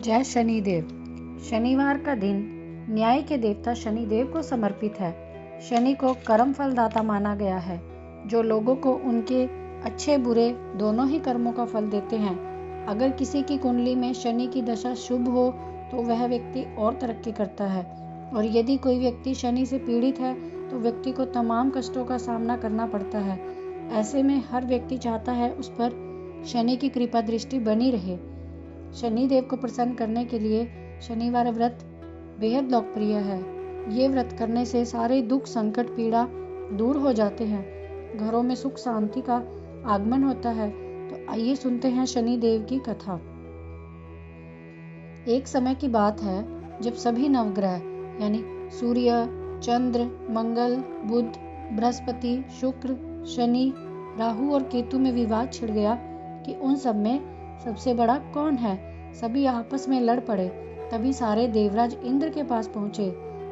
जय शनिदेव। शनिवार का दिन न्याय के देवता शनिदेव को समर्पित है। शनि को कर्म फलदाता माना गया है, जो लोगों को उनके अच्छे बुरे दोनों ही कर्मों का फल देते हैं। अगर किसी की कुंडली में शनि की दशा शुभ हो तो वह व्यक्ति और तरक्की करता है, और यदि कोई व्यक्ति शनि से पीड़ित है तो व्यक्ति को तमाम कष्टों का सामना करना पड़ता है। ऐसे में हर व्यक्ति चाहता है उस पर शनि की कृपा दृष्टि बनी रहे। शनिदेव को प्रसन्न करने के लिए शनिवार व्रत बेहद लोकप्रिय है। ये व्रत करने से सारे दुख संकट पीड़ा दूर हो जाते हैं, घरों में सुख शांति का आगमन होता है। तो आइए सुनते हैं शनिदेव की कथा। एक समय की बात है जब सभी नवग्रह यानी सूर्य, चंद्र, मंगल, बुध, बृहस्पति, शुक्र, शनि, राहु और केतु में विवाद छिड़ गया कि उन सब में सबसे बड़ा कौन है। सभी आपस में लड़ पड़े। तभी सारे देवराज इंद्र के पास पहुंचे।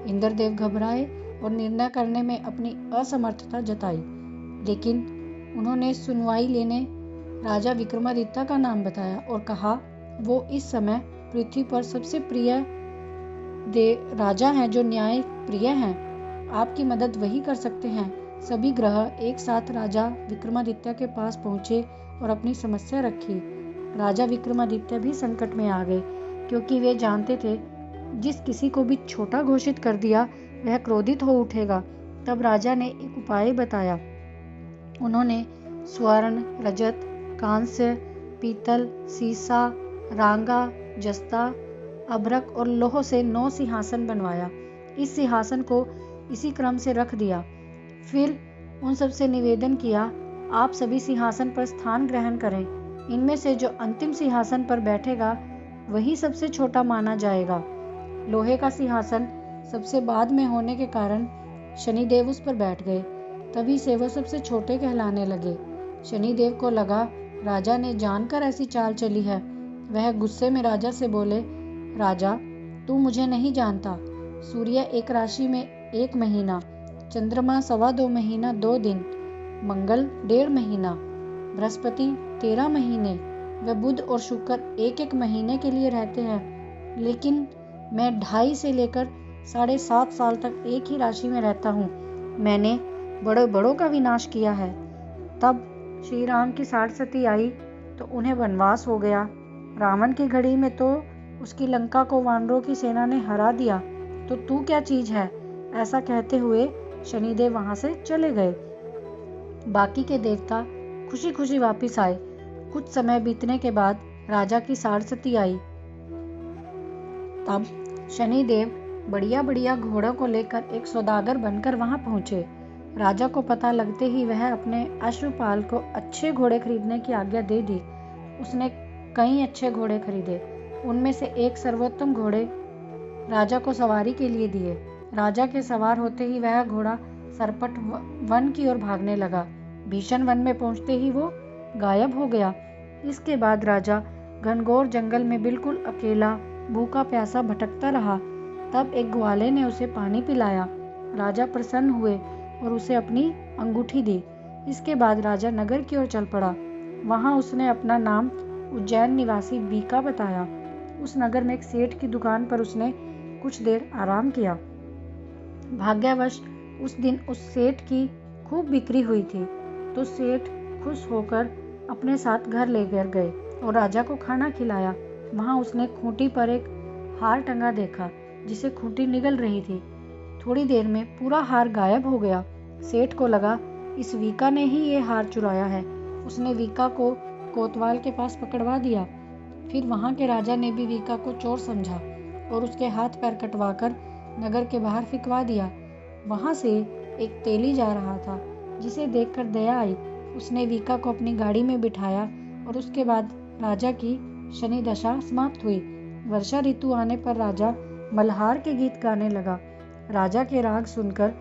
इंद्रदेव घबराए और निर्णय करने में अपनी असमर्थता जताई, लेकिन उन्होंने सुनवाई लेने राजा विक्रमादित्य का नाम बताया और कहा वो इस समय पृथ्वी पर सबसे प्रिय राजा हैं, जो न्याय प्रिय हैं। आपकी मदद वही कर सकते हैं। सभी ग्रह एक साथ राजा विक्रमादित्य के पास पहुंचे और अपनी समस्या रखी। राजा विक्रमादित्य भी संकट में आ गए, क्योंकि वे जानते थे जिस किसी को भी छोटा घोषित कर दिया वह क्रोधित हो उठेगा। तब राजा ने एक उपाय बताया। उन्होंने स्वर्ण, रजत, कांस्य, पीतल, सीसा, रांगा, जस्ता, अभ्रक और लोह से 9 सिंहासन बनवाया। इस सिंहासन को इसी क्रम से रख दिया। फिर उन सबसे निवेदन किया, आप सभी सिंहासन पर स्थान ग्रहण करें। इनमें से जो अंतिम सिंहासन पर बैठेगा वही सबसे छोटा माना जाएगा। लोहे का सिंहासन सबसे बाद में होने के कारण शनिदेव उस पर बैठ गए। तभी से वो सबसे छोटे कहलाने लगे। शनिदेव को लगा राजा ने जानकर ऐसी चाल चली है। वह गुस्से में राजा से बोले, राजा तू मुझे नहीं जानता। सूर्य एक राशि में 1 महीना, चंद्रमा 2.25 महीना 2 दिन, मंगल 1.5 महीना, बृहस्पति 13 महीने व बुध और शुक्र 1-1 महीने के लिए रहते हैं। लेकिन मैं 2.5 से लेकर 7.5 साल तक एक ही राशि में रहता हूँ। मैंने बड़ों का विनाश किया है। तब श्री राम की 60 सती आई तो उन्हें वनवास हो गया। रावण की घड़ी में तो उसकी लंका को वानरों की सेना ने हरा दिया। तो तू क्या चीज है? ऐसा कहते हुए शनिदेव वहां से चले गए। बाकी के देवता खुशी खुशी वापिस आए। कुछ समय बीतने के बाद राजा की 60 सती आई। तब शनिदेव बढ़िया घोड़ों को लेकर एक सौदागर बनकर वहां पहुंचे। राजा को पता लगते ही वह अपने अश्वपाल को अच्छे घोड़े खरीदने की आज्ञा दे दी। उसने कई अच्छे घोड़े खरीदे। उनमें से एक सर्वोत्तम घोड़े राजा को सवारी के लिए दिए। राजा के सवार होते ही वह घोड़ा सरपट वन की ओर भागने लगा। भीषण वन में पहुंचते ही वो गायब हो गया। इसके बाद राजा घनघोर जंगल में बिल्कुल अकेला भूखा प्यासा भटकता रहा। तब एक ग्वाले ने उसे पानी पिलाया। राजा प्रसन्न हुए और उसे अपनी अंगूठी दी। इसके बाद राजा नगर की ओर चल पड़ा। वहां उसने अपना नाम उज्जैन निवासी बीका बताया। उस नगर में एक सेठ की दुकान पर उसने कुछ देर आराम किया। भाग्यवश उस दिन उस सेठ की खूब बिक्री हुई थी, तो सेठ खुश होकर अपने साथ घर ले गए और राजा को खाना खिलाया। वहां उसने खूंटी पर एक हार टंगा देखा, जिसे खूंटी निगल रही थी। थोड़ी देर में पूरा हार गायब हो गया। सेठ को लगा इस वीका ने ही ये हार चुराया है। उसने वीका को कोतवाल के पास पकड़वा दिया। फिर वहां के राजा ने भी वीका को चोर समझा और उसके हाथ पैर कटवाकर नगर के बाहर फिकवा दिया। वहां से एक तेली जा रहा था, जिसे देखकर दया आई। उसने वीका को अपनी गाड़ी में बिठाया और उसके बाद राजा की शनि दशा समाप्त हुई। वर्षा ऋतु आने पर राजा मल्हार के गीत गाने लगा। राजा के राग सुनकर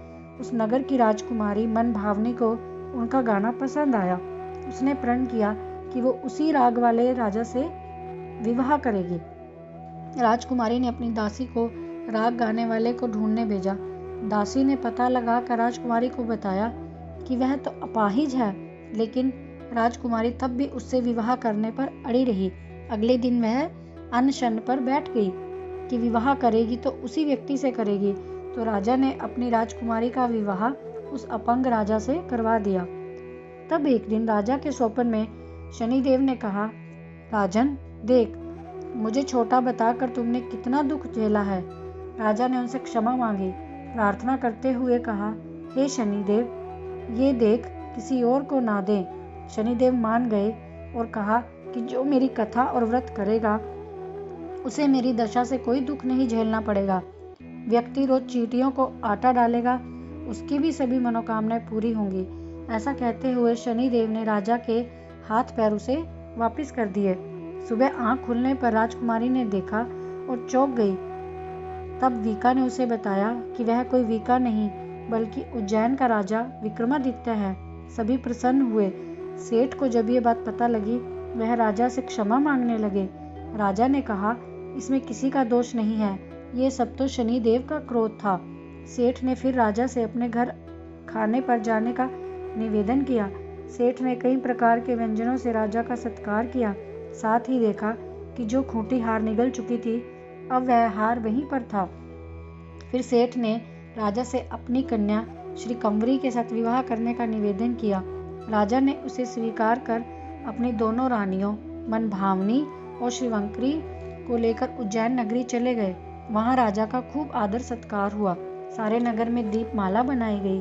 उस नगर की राजकुमारी मन भावनी को उनका गाना पसंद आया। उसने प्रण किया कि वो उसी राग वाले राजा से विवाह करेगी। राजकुमारी ने अपनी दासी को राग गाने वाले को ढूंढने भेजा। दासी ने पता लगाकर राजकुमारी को बताया कि वह तो अपाहिज है, लेकिन राजकुमारी तब भी उससे विवाह करने पर अड़ी रही। अगले दिन वह अनशन पर बैठ गई कि विवाह करेगी तो उसी व्यक्ति से करेगी। तो राजा ने अपनी राजकुमारी का विवाह उस अपंग राजा से करवा दिया। तब एक दिन राजा के स्वप्न में शनिदेव ने कहा, राजन देख, मुझे छोटा बताकर तुमने कितना दुख झेला है। राजा ने उनसे क्षमा मांगी, प्रार्थना करते हुए कहा, हे शनिदेव, ये देख किसी और को ना दे। शनिदेव मान गए और कहा कि जो मेरी कथा और व्रत करेगा उसे मेरी दशा से कोई दुख नहीं झेलना पड़ेगा। व्यक्ति रोज चींटियों को आटा डालेगा, उसकी भी सभी मनोकामनाएं पूरी होंगी। ऐसा कहते हुए शनिदेव ने राजा के हाथ पैर उसे वापस कर दिए। सुबह आंख खुलने पर राजकुमारी ने देखा और चौंक गई। तब वीका ने उसे बताया कि वह कोई वीका नहीं बल्कि उज्जैन का राजा विक्रमादित्य है। सभी प्रसन्न हुए। सेठ को जब ये बात पता लगी, वह राजा से क्षमा मांगने लगे। राजा ने कहा, इसमें किसी का दोष नहीं है, ये सब तो शनिदेव का क्रोध था। सेठ ने फिर राजा से अपने घर खाने पर जाने का निवेदन किया। सेठ ने कई प्रकार के व्यंजनों से राजा का सत्कार किया। साथ ही देखा कि जो खूंटी हार निगल चुकी थी, अब वह हार वहीं पर था। फिर सेठ ने राजा से अपनी कन्या श्री कंवरी के साथ विवाह करने का निवेदन किया। राजा ने उसे स्वीकार कर अपनी दोनों रानियों मनभावनी और श्रीवंकरी को लेकर उज्जैन नगरी चले गए। वहां राजा का खूब आदर सत्कार हुआ। सारे नगर में दीपमाला बनाई गई।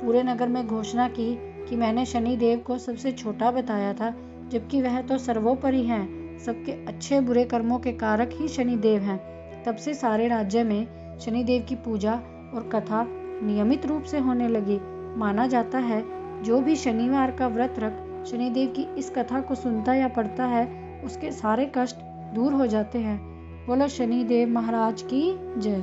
पूरे नगर में घोषणा की कि मैंने शनिदेव को सबसे छोटा बताया था, जबकि वह तो सर्वोपरि हैं। सबके अच्छे बुरे कर्मों के कारक ही शनिदेव हैं। तब से सारे राज्य में शनिदेव की पूजा और कथा नियमित रूप से होने लगी। माना जाता है जो भी शनिवार का व्रत रख शनिदेव की इस कथा को सुनता या पढ़ता है, उसके सारे कष्ट दूर हो जाते हैं। बोलो शनिदेव महाराज की जय।